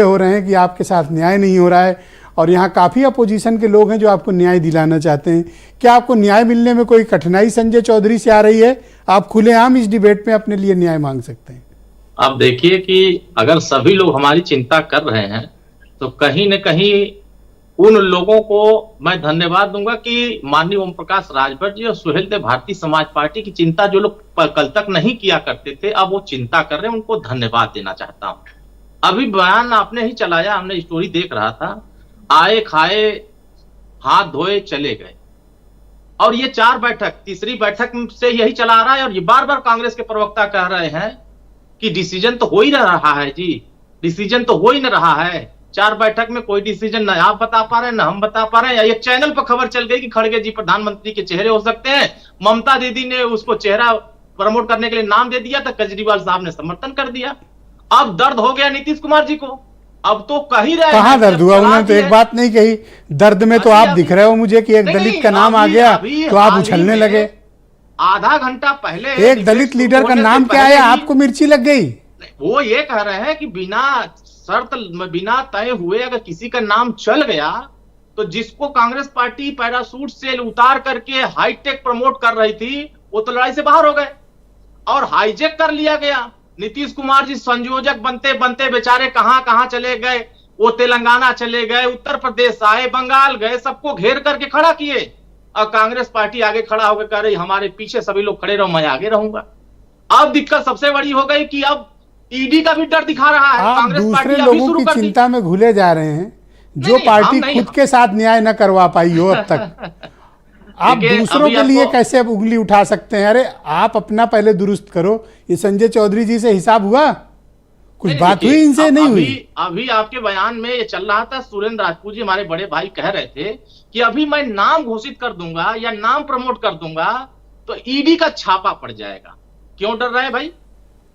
हो रहे हैं कि आपके साथ न्याय नहीं हो रहा है और यहाँ काफ़ी अपोजिशन के लोग हैं जो आपको न्याय दिलाना चाहते हैं। क्या आपको न्याय मिलने में कोई कठिनाई संजय चौधरी से आ रही है? आप खुलेआम इस डिबेट में अपने लिए न्याय मांग सकते हैं। आप देखिए कि अगर सभी लोग हमारी चिंता कर रहे हैं तो कहीं न कहीं उन लोगों को मैं धन्यवाद दूंगा कि माननीय ओम प्रकाश राजभर जी और सुहेल देव भारतीय समाज पार्टी की चिंता जो लोग कल तक नहीं किया करते थे, अब वो चिंता कर रहे हैं, उनको धन्यवाद देना चाहता हूं। अभी बयान आपने ही चलाया, हमने स्टोरी देख रहा था, आए खाए हाथ धोए चले गए, और ये 4 बैठक, तीसरी बैठक से यही चला रहा है। और ये बार बार कांग्रेस के प्रवक्ता कह रहे हैं कि डिसीजन तो हो ही रहा है जी, डिसीजन तो हो ही न रहा है। 4 बैठक में कोई डिसीजन न आप बता पा रहे हैं, न हम बता पा रहे हैं। एक चैनल पर खबर चल गई कि खड़गे जी प्रधानमंत्री के चेहरे हो सकते हैं, ममता दीदी ने उसको चेहरा प्रमोट करने के लिए नाम दे दिया, तो केजरीवाल साहब ने समर्थन कर दिया। अब दर्द हो गया नीतीश कुमार जी को, अब तो कही रहे हैं। कहां दर्द हुआ? उन्होंने तो एक बात नहीं कही। दर्द में तो आप दिख रहे हो मुझे कि एक दलित का नाम आ गया तो आप उछलने लगे। आधा घंटा पहले एक दलित लीडर का नाम क्या है, आपको मिर्ची लग गई? वो ये कह रहे हैं कि बिना शर्त, बिना तय हुए अगर किसी का नाम चल गया तो जिसको कांग्रेस पार्टी पैरासूट से उतार करके हाईटेक प्रमोट कर रही थी, वो तो लड़ाई से बाहर हो गए और हाईजेक कर लिया गया। नीतीश कुमार जी संयोजक बनते बनते बेचारे कहां कहां चले गए। वो तेलंगाना चले गए, उत्तर प्रदेश आए, बंगाल गए, सबको घेर करके खड़ा किए। और कांग्रेस पार्टी आगे खड़ा होकर कह रही हमारे पीछे सभी लोग खड़े रहो, मैं आगे रहूंगा। अब दिक्कत सबसे बड़ी हो गई कि अब ईडी का भी डर दिखा रहा है। कांग्रेस पार्टी अभी शुरू कर दी। चिंता में घुले जा रहे हैं जो पार्टी खुद के साथ न्याय न करवा पाई हो अब तक। आप दूसरों के लिए कैसे अब उंगली उठा सकते हैं? अरे आप अपना पहले दुरुस्त करो। ये संजय चौधरी जी से हिसाब हुआ? कुछ बात हुई इनसे? नहीं हुई। अभी आपके बयान में ये चल रहा था, सुरेंद्र राजपूत जी हमारे बड़े भाई कह रहे थे कि अभी मैं नाम घोषित कर दूंगा या नाम प्रमोट कर दूंगा तो ईडी का छापा पड़ जाएगा। क्यों डर रहे हैं भाई?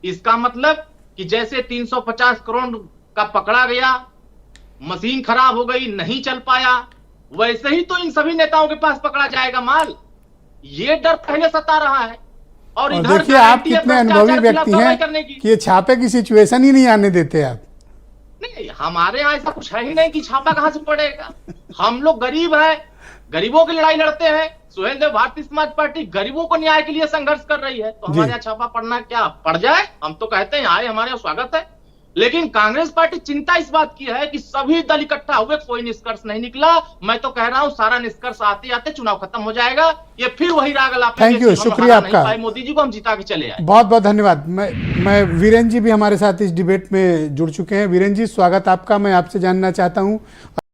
इसका मतलब कि जैसे 350 करोड़ का पकड़ा गया, मशीन खराब हो गई, नहीं चल पाया, वैसे ही तो इन सभी नेताओं के पास पकड़ा जाएगा माल। ये डर पहले सता रहा है। और देखिए आप कितने अनुभवी व्यक्ति हैं कि ये छापे की सिचुएशन ही नहीं आने देते आप। नहीं, हमारे यहाँ ऐसा कुछ है ही नहीं कि छापा कहां से पड़ेगा। हम लोग गरीब हैं, गरीबों की लड़ाई लड़ते हैं। सुहेल देव भारतीय समाज पार्टी गरीबों को न्याय के लिए संघर्ष कर रही है, तो हमारे यहाँ छापा पड़ना क्या पड़ जाए? हम तो कहते हैं आए, हमारे यहाँ स्वागत है। लेकिन कांग्रेस पार्टी चिंता इस बात की है कि सभी दल इकट्ठा हुए, कोई निष्कर्ष नहीं निकला। मैं तो कह रहा हूं सारा निष्कर्ष आते आते चुनाव खत्म हो जाएगा। ये फिर वही राग लापेंगे। थैंक यू, शुक्रिया आपका। मोदी जी को हम जिता के चले आए। बहुत बहुत धन्यवाद। मैं वीरेंद्र जी भी हमारे साथ इस डिबेट में जुड़ चुके हैं। वीरेंद्र जी स्वागत आपका। मैं आपसे जानना चाहता हूं